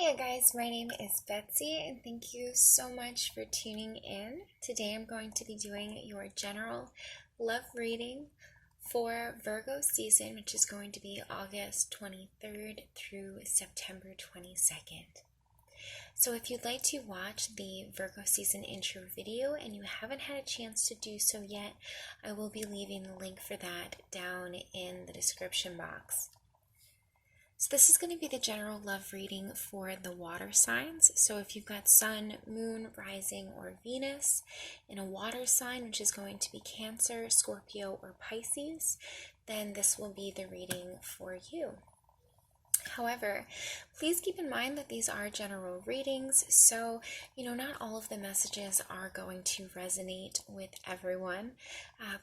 Hey guys, my name is Betsy and thank you so much for tuning in. Today I'm going to be doing your general love reading for Virgo season, which is going to be August 23rd through September 22nd. So if you'd like to watch the Virgo season intro video and you haven't had a chance to do so yet, I will be leaving the link for that down in the description box. So this is going to be the general love reading for the water signs. So if you've got Sun, Moon, Rising, or Venus in a water sign, which is going to be Cancer, Scorpio, or Pisces, then this will be the reading for you. However, please keep in mind that these are general readings, so not all of the messages are going to resonate with everyone.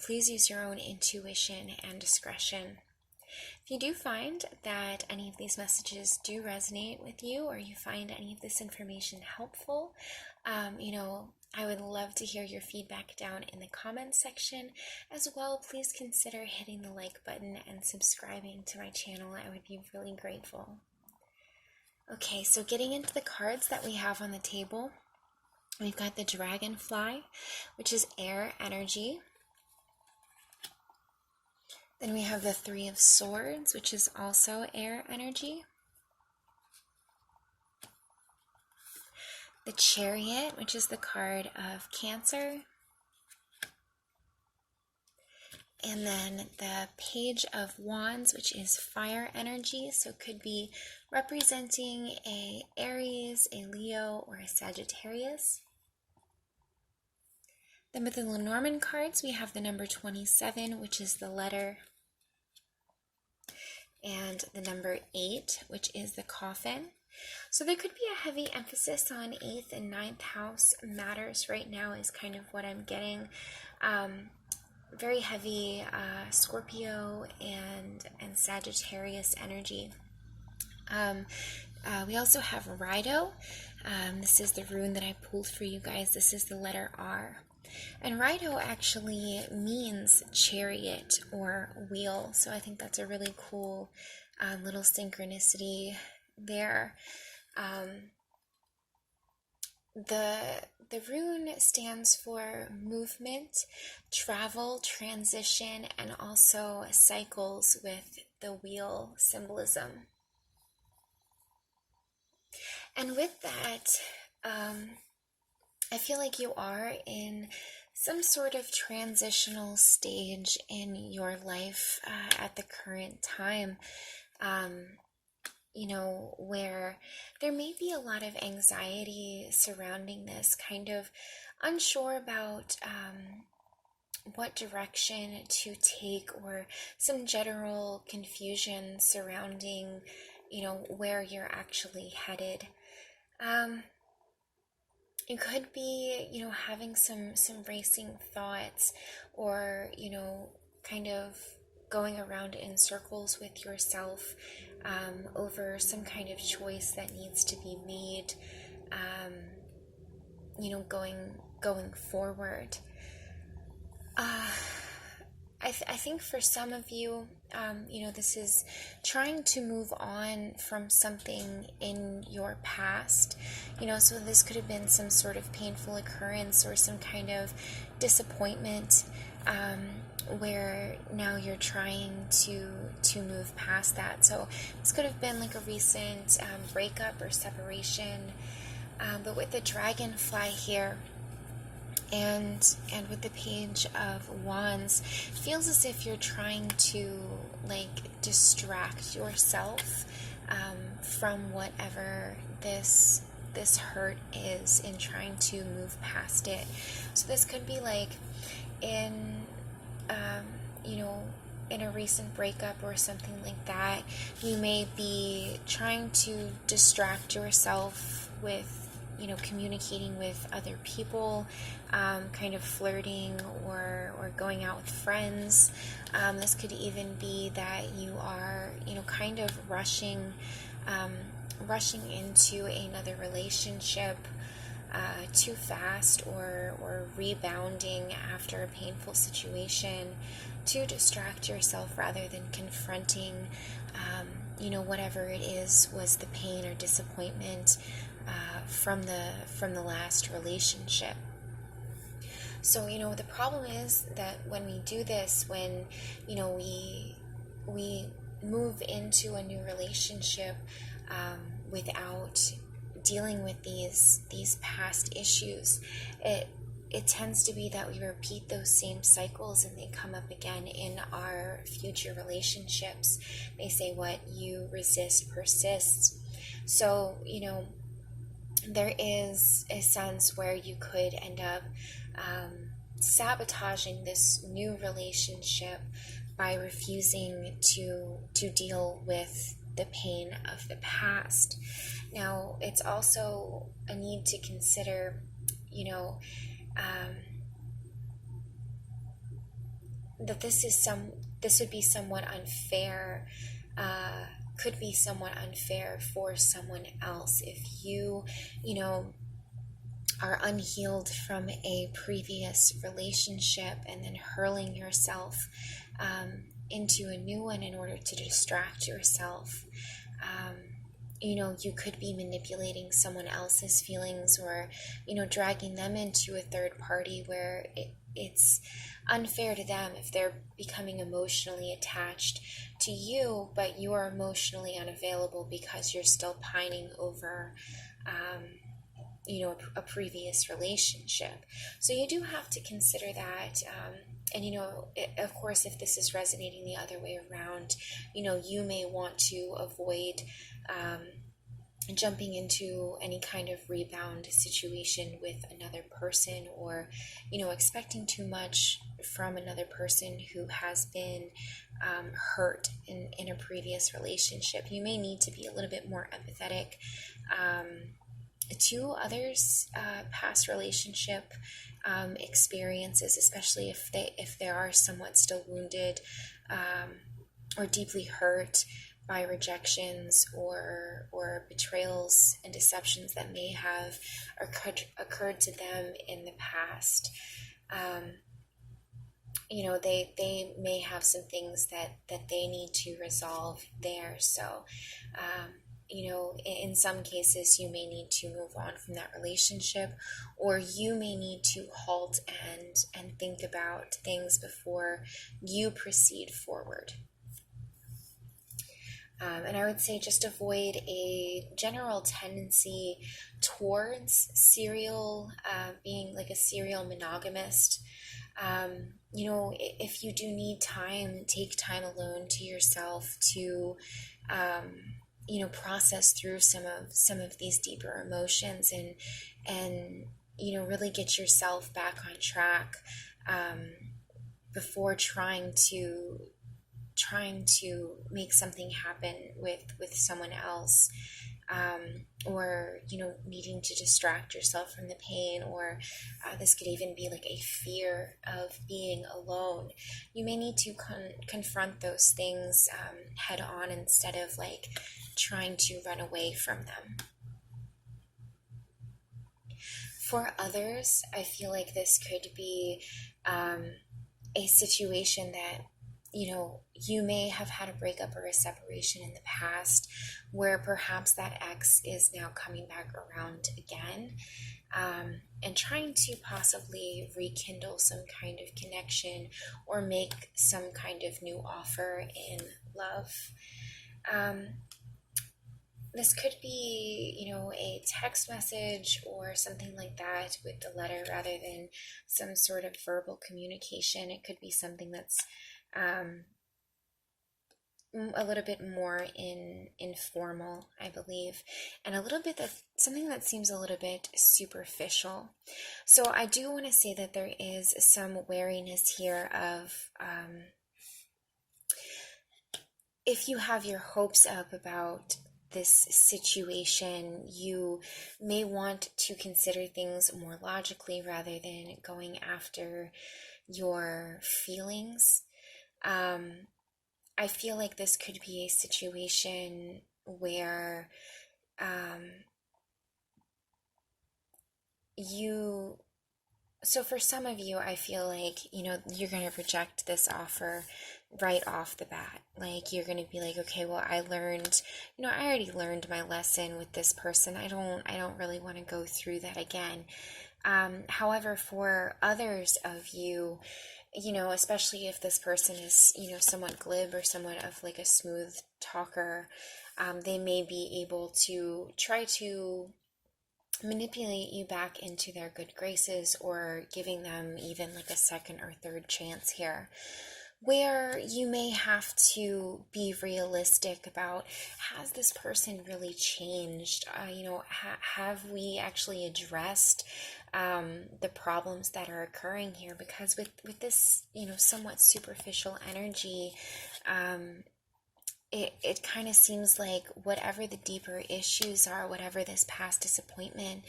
Please use your own intuition and discretion. If you do find that any of these messages do resonate with you, or you find any of this information helpful, I would love to hear your feedback down in the comments section. As well, please consider hitting the like button and subscribing to my channel. I would be really grateful. Okay, so getting into the cards that we have on the table, we've got the Dragonfly, which is air energy. Then we have the Three of Swords, which is also air energy. The Chariot, which is the card of Cancer. And then the Page of Wands, which is fire energy. So it could be representing a Aries, a Leo, or a Sagittarius. Then with the Lenormand cards, we have the number 27, which is the letter, and the number 8, which is the coffin. So there could be a heavy emphasis on 8th and 9th house matters right now is kind of what I'm getting. Very heavy Scorpio and Sagittarius energy. We also have Rido. This is the rune that I pulled for you guys. This is the letter R. And Rido actually means chariot or wheel, so I think that's a really cool little synchronicity there. The rune stands for movement, travel, transition, and also cycles with the wheel symbolism. And with that, I feel like you are in some sort of transitional stage in your life at the current time, where there may be a lot of anxiety surrounding this, kind of unsure about what direction to take, or some general confusion surrounding, where you're actually headed. You could be, having some racing thoughts, or, kind of going around in circles with yourself over some kind of choice that needs to be made, going forward. I think for some of you, this is trying to move on from something in your past, so this could have been some sort of painful occurrence or some kind of disappointment, where now you're trying to move past that. So this could have been like a recent breakup or separation, but with the Dragonfly here, and with the Page of Wands, it feels as if you're trying to distract yourself from whatever this hurt is, in trying to move past it. So this could be in in a recent breakup or something like that. You may be trying to distract yourself with communicating with other people, kind of flirting or going out with friends. This could even be that you are, kind of rushing into another relationship too fast, or rebounding after a painful situation to distract yourself rather than confronting whatever it is was the pain or disappointment from the last relationship. So, the problem is that when we do this, when, we move into a new relationship without dealing with these past issues, it tends to be that we repeat those same cycles and they come up again in our future relationships. They say what you resist persists. So, there is a sense where you could end up sabotaging this new relationship by refusing to deal with the pain of the past. Now, it's also a need to consider, that this would be somewhat unfair, could be somewhat unfair for someone else if you are unhealed from a previous relationship and then hurling yourself into a new one in order to distract yourself. You could be manipulating someone else's feelings, or dragging them into a third party where it's unfair to them if they're becoming emotionally attached to you, but you are emotionally unavailable because you're still pining over a previous relationship. So you do have to consider that. And of course, if this is resonating the other way around, you may want to avoid jumping into any kind of rebound situation with another person, or expecting too much from another person who has been hurt in a previous relationship. You may need to be a little bit more empathetic to others' past relationship experiences, especially if they are somewhat still wounded or deeply hurt by rejections or betrayals and deceptions that may have occurred to them in the past. They may have some things that they need to resolve there. So, in some cases, you may need to move on from that relationship, or you may need to halt and think about things before you proceed forward. And I would say just avoid a general tendency towards being like a serial monogamist. If you do need time, take time alone to yourself to, process through some of these deeper emotions and really get yourself back on track before trying to make something happen with someone else, or needing to distract yourself from the pain, or this could even be like a fear of being alone. You may need to confront those things head on instead of like trying to run away from them. For others, I feel like this could be a situation that you may have had a breakup or a separation in the past where perhaps that ex is now coming back around again, and trying to possibly rekindle some kind of connection or make some kind of new offer in love. This could be, a text message or something like that with the letter rather than some sort of verbal communication. It could be something that's a little bit more informal, I believe, and a little bit of something that seems a little bit superficial. So I do want to say that there is some wariness here of if you have your hopes up about this situation, you may want to consider things more logically rather than going after your feelings. I feel like this could be a situation where so for some of you, I feel like, you're going to reject this offer right off the bat. Like, you're going to be like, okay, well, I learned, I already learned my lesson with this person. I don't really want to go through that again. However, for others of you, especially if this person is, somewhat glib or somewhat of like a smooth talker, they may be able to try to manipulate you back into their good graces, or giving them even like a second or third chance here, where you may have to be realistic about, has this person really changed? Have we actually addressed the problems that are occurring here? Because with this, somewhat superficial energy, it kind of seems like whatever the deeper issues are, whatever this past disappointment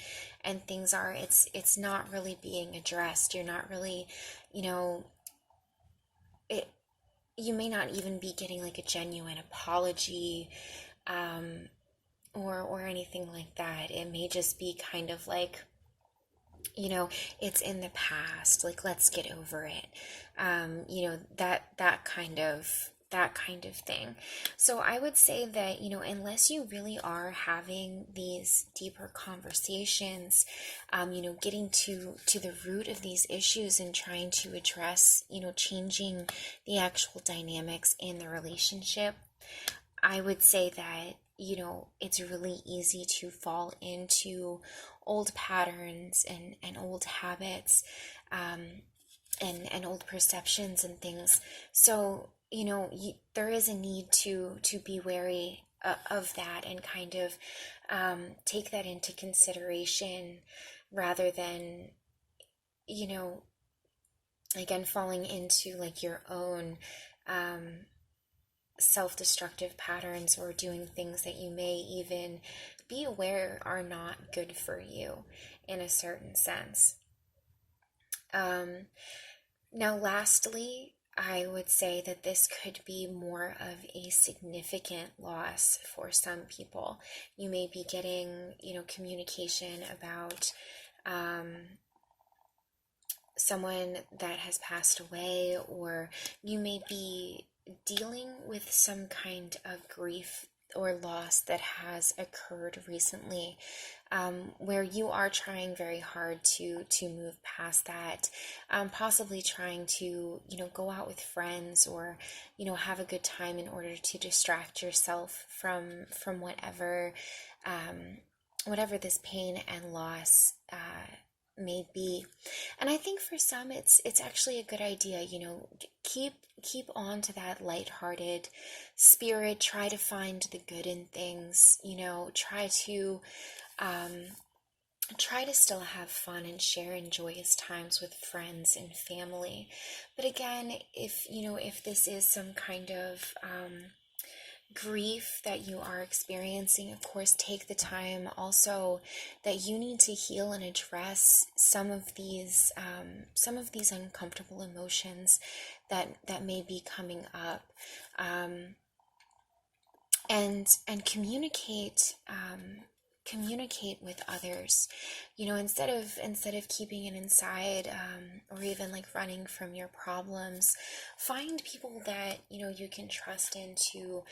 and things are, it's not really being addressed. You're not really, you may not even be getting like a genuine apology, or anything like that. It may just be kind of like, it's in the past, like, let's get over it. That kind of thing. So I would say that, unless you really are having these deeper conversations, getting to the root of these issues and trying to address, changing the actual dynamics in the relationship, I would say that, it's really easy to fall into old patterns and old habits, and old perceptions and things. So, there is a need to be wary of that, and kind of take that into consideration, rather than, again, falling into like your own self-destructive patterns, or doing things that you may even be aware are not good for you in a certain sense. Now, lastly, I would say that this could be more of a significant loss for some people. You may be getting, communication about someone that has passed away, or you may be dealing with some kind of grief or loss that has occurred recently, where you are trying very hard to move past that, possibly trying to, go out with friends, or, have a good time in order to distract yourself from whatever this pain and loss may be. And I think for some it's actually a good idea, keep on to that lighthearted spirit. Try to find the good in things, try to still have fun and share in joyous times with friends and family. But again, if this is some kind of grief that you are experiencing, of course, take the time also that you need to heal and address some of these uncomfortable emotions that may be coming up, and communicate with others, instead of keeping it inside, or even like running from your problems. Find people that you can trust in to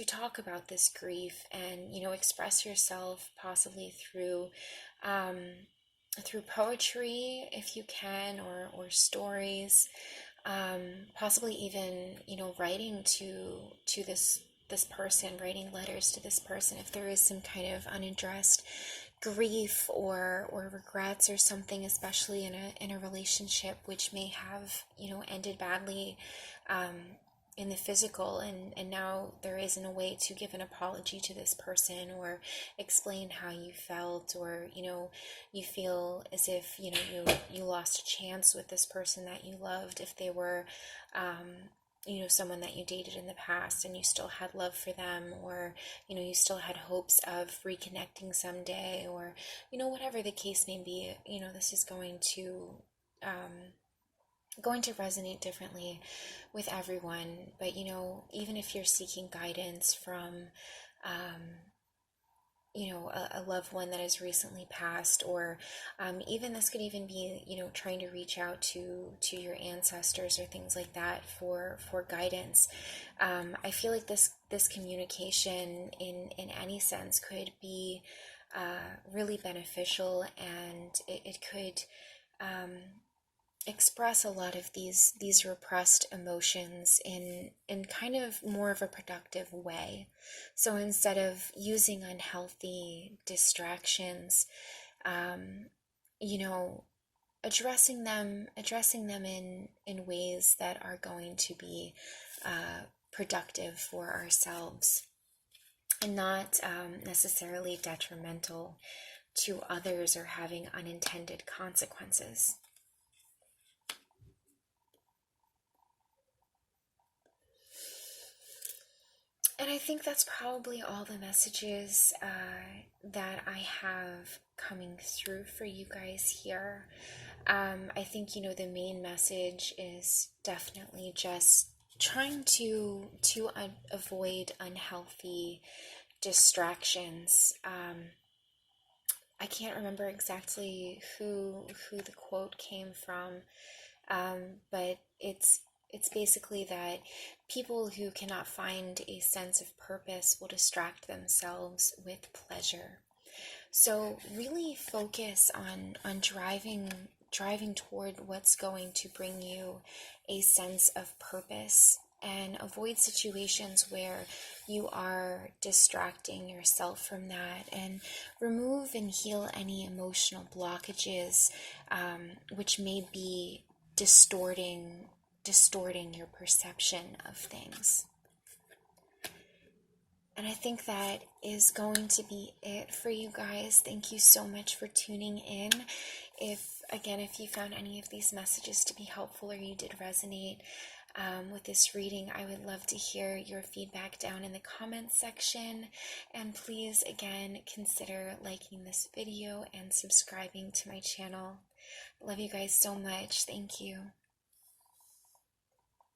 talk about this grief, and express yourself, possibly through poetry if you can, or stories, possibly even writing to this person, writing letters to this person, if there is some kind of unaddressed grief or regrets or something, especially in a relationship which may have ended badly in the physical, and now there isn't a way to give an apology to this person, or explain how you felt, or you feel as if you lost a chance with this person that you loved, if they were someone that you dated in the past and you still had love for them, or you still had hopes of reconnecting someday, or whatever the case may be. This is going to resonate differently with everyone. But even if you're seeking guidance from you know, a loved one that has recently passed, or even this could even be, you know, trying to reach out to your ancestors or things like that for guidance. I feel like this communication in any sense could be really beneficial, and it could express a lot of these repressed emotions in kind of more of a productive way. So instead of using unhealthy distractions, you know, addressing them in ways that are going to be productive for ourselves, and not necessarily detrimental to others or having unintended consequences. And I think that's probably all the messages that I have coming through for you guys here. I think, you know, the main message is definitely just trying to avoid unhealthy distractions. I can't remember exactly who the quote came from, but it's basically that people who cannot find a sense of purpose will distract themselves with pleasure. So really focus on driving toward what's going to bring you a sense of purpose, and avoid situations where you are distracting yourself from that, and remove and heal any emotional blockages which may be distorting your perception of things. And I think that is going to be it for you guys. Thank you so much for tuning in. If you found any of these messages to be helpful, or you did resonate with this reading, I would love to hear your feedback down in the comments section. And please, again, consider liking this video and subscribing to my channel. Love you guys so much. Thank you.